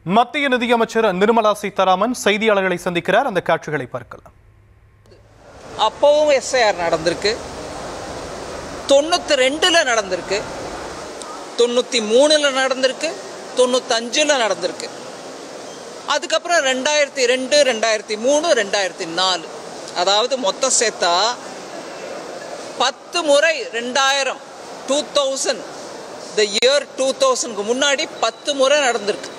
மத்திய நிதியமைச்சர் நிர்மலா சீதாராமன் செய்தியாளர்களை சந்திக்கிறார். அந்த காட்சிகளை பார்க்கலாம். அப்பவும் எஸ்ஐஆர் நடந்திருக்கு, 92ல் நடந்திருக்கு, 93ல் நடந்திருக்கு, 95ல் நடந்திருக்கு. அதுக்கப்புறம் 2002, 2003, 2004, அதாவது மொத்தம் சேர்த்தா 10 முறை 2000 the year 2000க்கு முன்னாடி 10 முறை நடந்திருக்கு.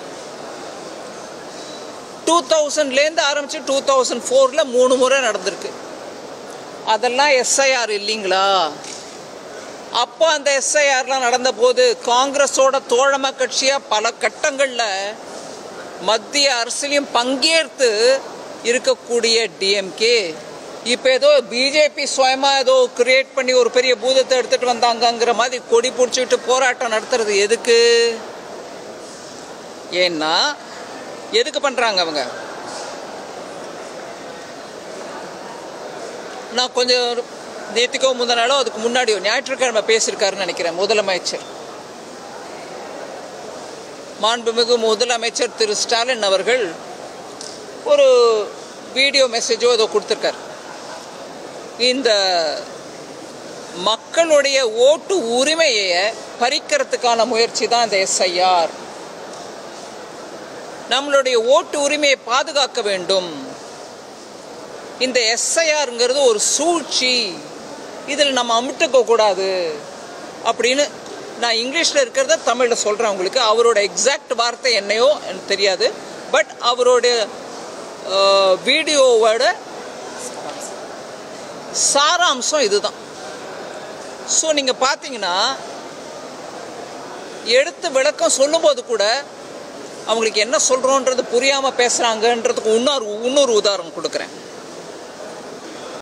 2000லேருந்து ஆரம்பிச்சு 2004ல் 3 முறை நடந்திருக்கு. அதெல்லாம் எஸ்ஐஆர் இல்லைங்களா? அப்போ அந்த எஸ்ஐஆர்லாம் நடந்த போது காங்கிரஸோட தோழமை கட்சியாக பல கட்டங்களில் மத்திய அரசியலையும் பங்கேற்று இருக்கக்கூடிய டிஎம்கே இப்போ ஏதோ பிஜேபி சுயமாக ஏதோ கிரியேட் பண்ணி ஒரு பெரிய பூதத்தை எடுத்துகிட்டு வந்தாங்கங்கிற மாதிரி கொடி பிடிச்சிக்கிட்டு போராட்டம் நடத்துறது எதுக்கு? ஏன்னா எதுக்கு பண்ணுறாங்க அவங்க? நான் கொஞ்சம் நேற்றுக்கோ முந்தின நாளோ அதுக்கு முன்னாடியோ ஞாயிற்றுக்கிழமை பேசியிருக்காருன்னு நினைக்கிறேன் முதலமைச்சர், மாண்புமிகு முதலமைச்சர் திரு ஸ்டாலின் அவர்கள் ஒரு வீடியோ மெசேஜோ ஏதோ கொடுத்துருக்கார். இந்த மக்களுடைய ஓட்டு உரிமையை பறிக்கிறதுக்கான முயற்சி தான் இந்த எஸ்ஐஆர். நம்மளுடைய ஓட்டு உரிமையை பாதுகாக்க வேண்டும். இந்த எஸ்ஐஆருங்கிறது ஒரு சூழ்ச்சி, இதில் நம்ம அமுட்டுக்க கூடாது அப்படின்னு நான் இங்கிலீஷில் இருக்கிறத தமிழில் சொல்கிறேன் உங்களுக்கு. அவரோட எக்ஸாக்ட் வார்த்தை என்னையோ எனக்கு தெரியாது, பட் அவருடைய வீடியோவோட சாராம்சம் இதுதான். ஸோ நீங்கள் பார்த்தீங்கன்னா எடுத்து விளக்கம் சொல்லும்போது கூட அவங்களுக்கு என்ன சொல்கிறோன்றது புரியாமல் பேசுகிறாங்கன்றதுக்கு இன்னொரு உதாரணம் கொடுக்குறேன்.